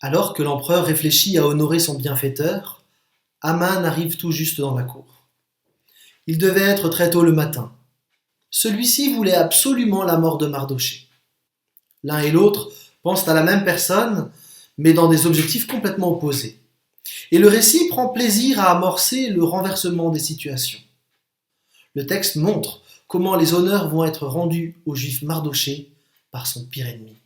Alors que l'empereur réfléchit à honorer son bienfaiteur, Aman arrive tout juste dans la cour. Il devait être très tôt le matin. Celui-ci voulait absolument la mort de Mardochée. L'un et l'autre pensent à la même personne, mais dans des objectifs complètement opposés. Et le récit prend plaisir à amorcer le renversement des situations. Le texte montre comment les honneurs vont être rendus au juif Mardochée par son pire ennemi.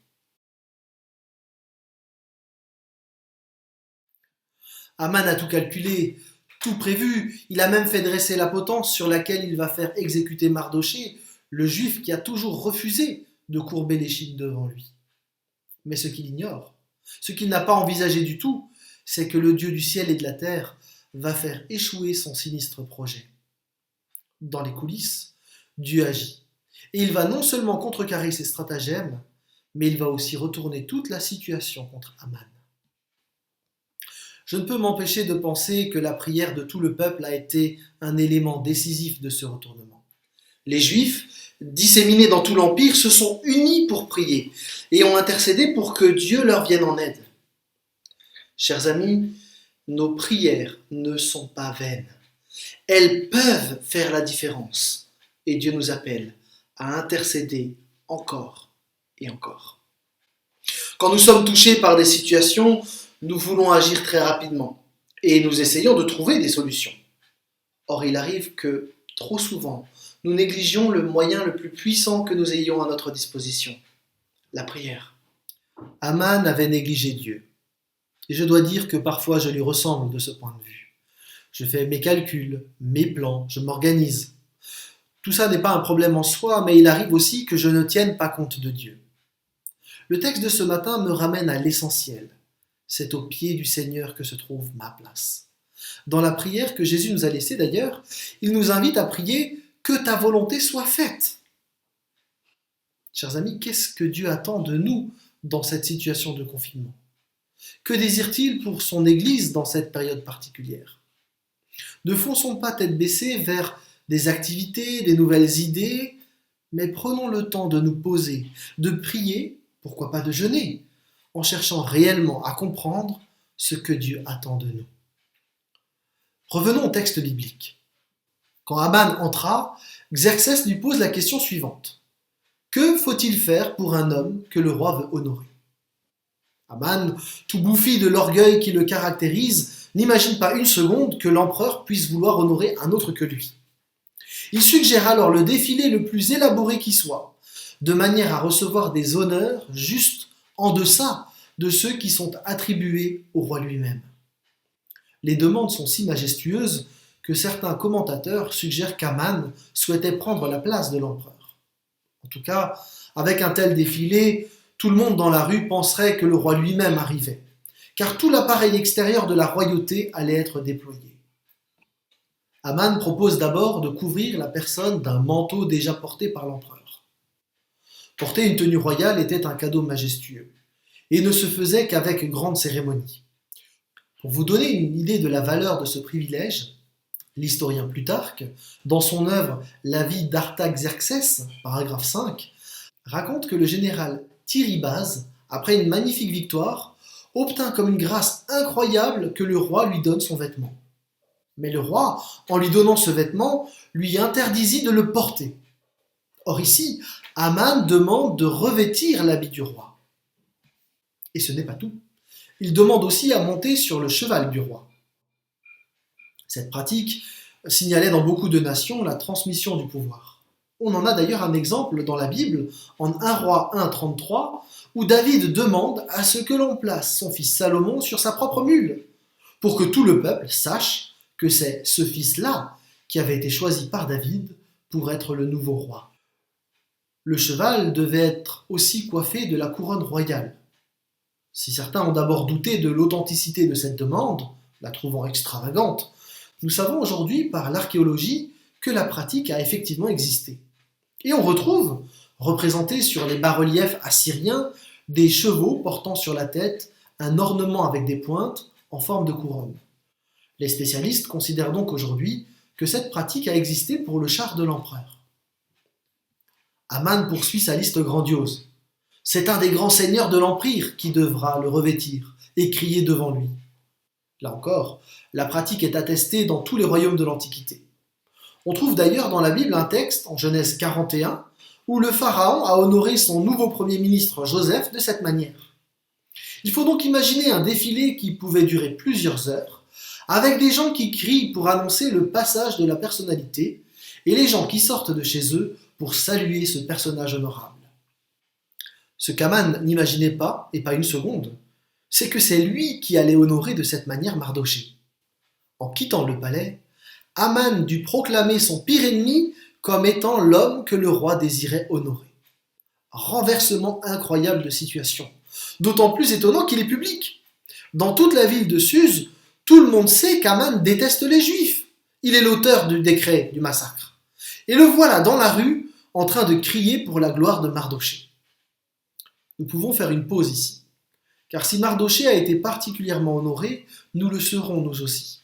Aman a tout calculé, tout prévu, il a même fait dresser la potence sur laquelle il va faire exécuter Mardochée, le juif qui a toujours refusé de courber l'échine devant lui. Mais ce qu'il ignore, ce qu'il n'a pas envisagé du tout, c'est que le Dieu du ciel et de la terre va faire échouer son sinistre projet. Dans les coulisses, Dieu agit. Et il va non seulement contrecarrer ses stratagèmes, mais il va aussi retourner toute la situation contre Aman. Je ne peux m'empêcher de penser que la prière de tout le peuple a été un élément décisif de ce retournement. Les Juifs, disséminés dans tout l'Empire, se sont unis pour prier et ont intercédé pour que Dieu leur vienne en aide. Chers amis, nos prières ne sont pas vaines. Elles peuvent faire la différence et Dieu nous appelle à intercéder encore et encore. Quand nous sommes touchés par des situations, nous voulons agir très rapidement et nous essayons de trouver des solutions. Or, il arrive que, trop souvent, nous négligions le moyen le plus puissant que nous ayons à notre disposition, la prière. Aman avait négligé Dieu. Et je dois dire que parfois je lui ressemble de ce point de vue. Je fais mes calculs, mes plans, je m'organise. Tout ça n'est pas un problème en soi, mais il arrive aussi que je ne tienne pas compte de Dieu. Le texte de ce matin me ramène à l'essentiel. C'est au pied du Seigneur que se trouve ma place. Dans la prière que Jésus nous a laissée d'ailleurs, il nous invite à prier « Que ta volonté soit faite ». Chers amis, qu'est-ce que Dieu attend de nous dans cette situation de confinement? Que désire-t-il pour son Église dans cette période particulière? Ne fonçons pas tête baissée vers des activités, des nouvelles idées, mais prenons le temps de nous poser, de prier, pourquoi pas de jeûner, en cherchant réellement à comprendre ce que Dieu attend de nous. Revenons au texte biblique. Quand Aman entra, Xerxès lui pose la question suivante. Que faut-il faire pour un homme que le roi veut honorer? Aman, tout bouffi de l'orgueil qui le caractérise, n'imagine pas une seconde que l'empereur puisse vouloir honorer un autre que lui. Il suggère alors le défilé le plus élaboré qui soit, de manière à recevoir des honneurs juste en deçà de ceux qui sont attribués au roi lui-même. Les demandes sont si majestueuses que certains commentateurs suggèrent qu'Aman souhaitait prendre la place de l'empereur. En tout cas, avec un tel défilé, tout le monde dans la rue penserait que le roi lui-même arrivait, car tout l'appareil extérieur de la royauté allait être déployé. Aman propose d'abord de couvrir la personne d'un manteau déjà porté par l'empereur. Porter une tenue royale était un cadeau majestueux et ne se faisait qu'avec grande cérémonie. Pour vous donner une idée de la valeur de ce privilège, l'historien Plutarque, dans son œuvre La vie d'Artaxerxès, paragraphe 5, raconte que le général Tiribase, après une magnifique victoire, obtint comme une grâce incroyable que le roi lui donne son vêtement. Mais le roi, en lui donnant ce vêtement, lui interdisit de le porter. Or ici, Aman demande de revêtir l'habit du roi. Et ce n'est pas tout. Il demande aussi à monter sur le cheval du roi. Cette pratique signalait dans beaucoup de nations la transmission du pouvoir. On en a d'ailleurs un exemple dans la Bible, en 1 Roi 1,33, où David demande à ce que l'on place son fils Salomon sur sa propre mule, pour que tout le peuple sache que c'est ce fils-là qui avait été choisi par David pour être le nouveau roi. Le cheval devait être aussi coiffé de la couronne royale. Si certains ont d'abord douté de l'authenticité de cette demande, la trouvant extravagante, nous savons aujourd'hui par l'archéologie que la pratique a effectivement existé. Et on retrouve, représentés sur les bas-reliefs assyriens, des chevaux portant sur la tête un ornement avec des pointes en forme de couronne. Les spécialistes considèrent donc aujourd'hui que cette pratique a existé pour le char de l'empereur. Aman poursuit sa liste grandiose. C'est un des grands seigneurs de l'Empire qui devra le revêtir, et crier devant lui. Là encore, la pratique est attestée dans tous les royaumes de l'Antiquité. On trouve d'ailleurs dans la Bible un texte, en Genèse 41, où le Pharaon a honoré son nouveau premier ministre Joseph de cette manière. Il faut donc imaginer un défilé qui pouvait durer plusieurs heures, avec des gens qui crient pour annoncer le passage de la personnalité, et les gens qui sortent de chez eux pour saluer ce personnage honorable. Ce qu'Aman n'imaginait pas, et pas une seconde, c'est que c'est lui qui allait honorer de cette manière Mardochée. En quittant le palais, Aman dut proclamer son pire ennemi comme étant l'homme que le roi désirait honorer. Renversement incroyable de situation, d'autant plus étonnant qu'il est public. Dans toute la ville de Suse, tout le monde sait qu'Aman déteste les Juifs. Il est l'auteur du décret du massacre. Et le voilà dans la rue, en train de crier pour la gloire de Mardochée. Nous pouvons faire une pause ici, car si Mardochée a été particulièrement honoré, nous le serons nous aussi.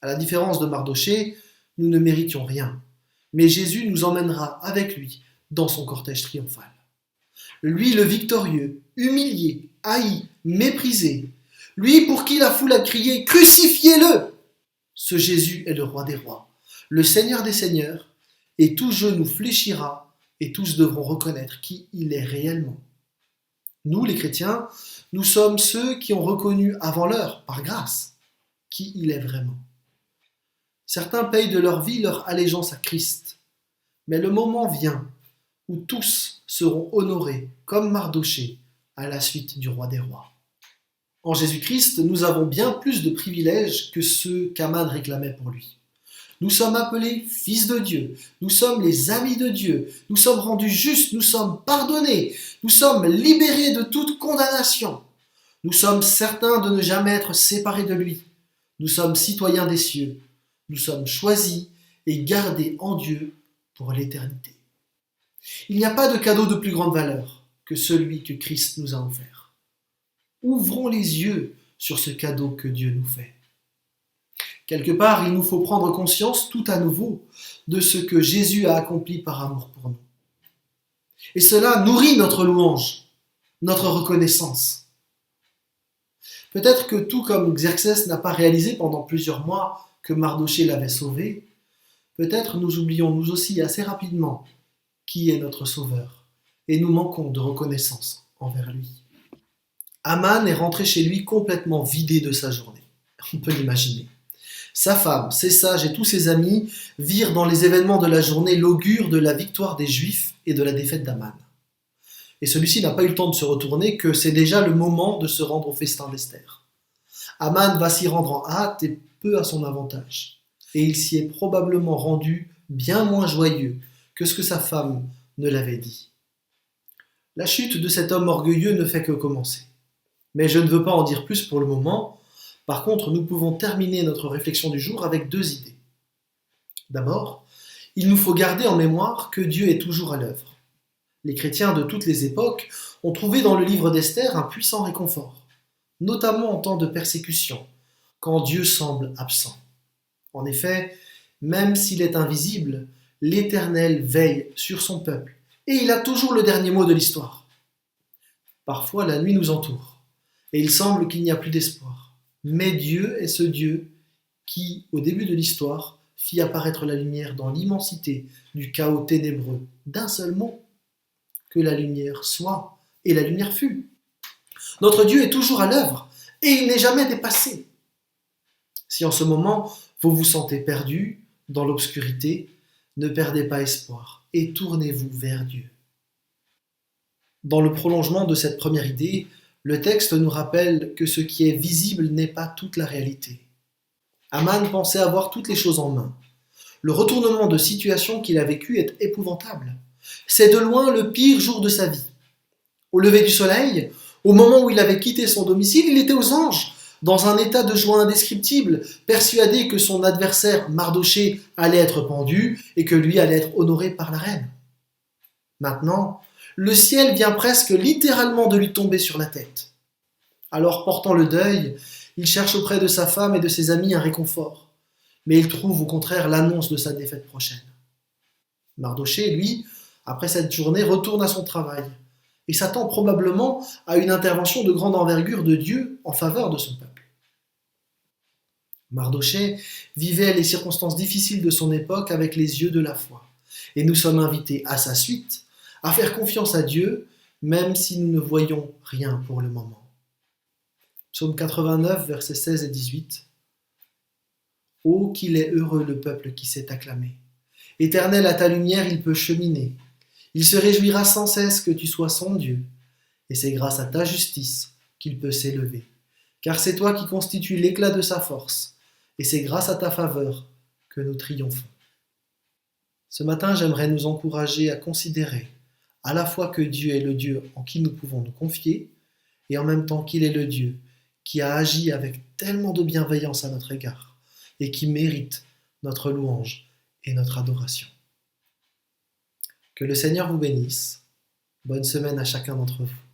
À la différence de Mardochée, nous ne méritions rien, mais Jésus nous emmènera avec lui dans son cortège triomphal. Lui le victorieux, humilié, haï, méprisé, lui pour qui la foule a crié « Crucifiez-le » Ce Jésus est le roi des rois, le Seigneur des seigneurs, et tout genou fléchira et tous devront reconnaître qui il est réellement. Nous, les chrétiens, nous sommes ceux qui ont reconnu avant l'heure, par grâce, qui il est vraiment. Certains payent de leur vie leur allégeance à Christ, mais le moment vient où tous seront honorés, comme Mardochée, à la suite du roi des rois. En Jésus-Christ, nous avons bien plus de privilèges que ceux qu'Aman réclamait pour lui. Nous sommes appelés fils de Dieu, nous sommes les amis de Dieu, nous sommes rendus justes, nous sommes pardonnés, nous sommes libérés de toute condamnation. Nous sommes certains de ne jamais être séparés de lui. Nous sommes citoyens des cieux, nous sommes choisis et gardés en Dieu pour l'éternité. Il n'y a pas de cadeau de plus grande valeur que celui que Christ nous a offert. Ouvrons les yeux sur ce cadeau que Dieu nous fait. Quelque part, il nous faut prendre conscience tout à nouveau de ce que Jésus a accompli par amour pour nous. Et cela nourrit notre louange, notre reconnaissance. Peut-être que tout comme Xerxès n'a pas réalisé pendant plusieurs mois que Mardochée l'avait sauvé, peut-être nous oublions nous aussi assez rapidement qui est notre sauveur et nous manquons de reconnaissance envers lui. Aman est rentré chez lui complètement vidé de sa journée. On peut l'imaginer. Sa femme, ses sages et tous ses amis virent dans les événements de la journée l'augure de la victoire des Juifs et de la défaite d'Aman. Et celui-ci n'a pas eu le temps de se retourner que c'est déjà le moment de se rendre au festin d'Esther. Aman va s'y rendre en hâte et peu à son avantage. Et il s'y est probablement rendu bien moins joyeux que ce que sa femme ne l'avait dit. La chute de cet homme orgueilleux ne fait que commencer. Mais je ne veux pas en dire plus pour le moment. Par contre, nous pouvons terminer notre réflexion du jour avec deux idées. D'abord, il nous faut garder en mémoire que Dieu est toujours à l'œuvre. Les chrétiens de toutes les époques ont trouvé dans le livre d'Esther un puissant réconfort, notamment en temps de persécution, quand Dieu semble absent. En effet, même s'il est invisible, l'Éternel veille sur son peuple, et il a toujours le dernier mot de l'histoire. Parfois, la nuit nous entoure, et il semble qu'il n'y a plus d'espoir. Mais Dieu est ce Dieu qui, au début de l'histoire, fit apparaître la lumière dans l'immensité du chaos ténébreux d'un seul mot. Que la lumière soit, et la lumière fut. Notre Dieu est toujours à l'œuvre, et il n'est jamais dépassé. Si en ce moment, vous vous sentez perdu, dans l'obscurité, ne perdez pas espoir, et tournez-vous vers Dieu. Dans le prolongement de cette première idée, le texte nous rappelle que ce qui est visible n'est pas toute la réalité. Aman pensait avoir toutes les choses en main. Le retournement de situation qu'il a vécu est épouvantable. C'est de loin le pire jour de sa vie. Au lever du soleil, au moment où il avait quitté son domicile, il était aux anges, dans un état de joie indescriptible, persuadé que son adversaire Mardochée allait être pendu et que lui allait être honoré par la reine. Maintenant, le ciel vient presque littéralement de lui tomber sur la tête. Alors, portant le deuil, il cherche auprès de sa femme et de ses amis un réconfort, mais il trouve au contraire l'annonce de sa défaite prochaine. Mardochée, lui, après cette journée, retourne à son travail et s'attend probablement à une intervention de grande envergure de Dieu en faveur de son peuple. Mardochée vivait les circonstances difficiles de son époque avec les yeux de la foi, et nous sommes invités à sa suite à faire confiance à Dieu, même si nous ne voyons rien pour le moment. Psaume 89, versets 16 et 18. Ô qu'il est heureux le peuple qui s'est acclamé. Éternel, à ta lumière il peut cheminer. Il se réjouira sans cesse que tu sois son Dieu, et c'est grâce à ta justice qu'il peut s'élever. Car c'est toi qui constitues l'éclat de sa force, et c'est grâce à ta faveur que nous triomphons. Ce matin, j'aimerais nous encourager à considérer à la fois que Dieu est le Dieu en qui nous pouvons nous confier, et en même temps qu'il est le Dieu qui a agi avec tellement de bienveillance à notre égard, et qui mérite notre louange et notre adoration. Que le Seigneur vous bénisse. Bonne semaine à chacun d'entre vous.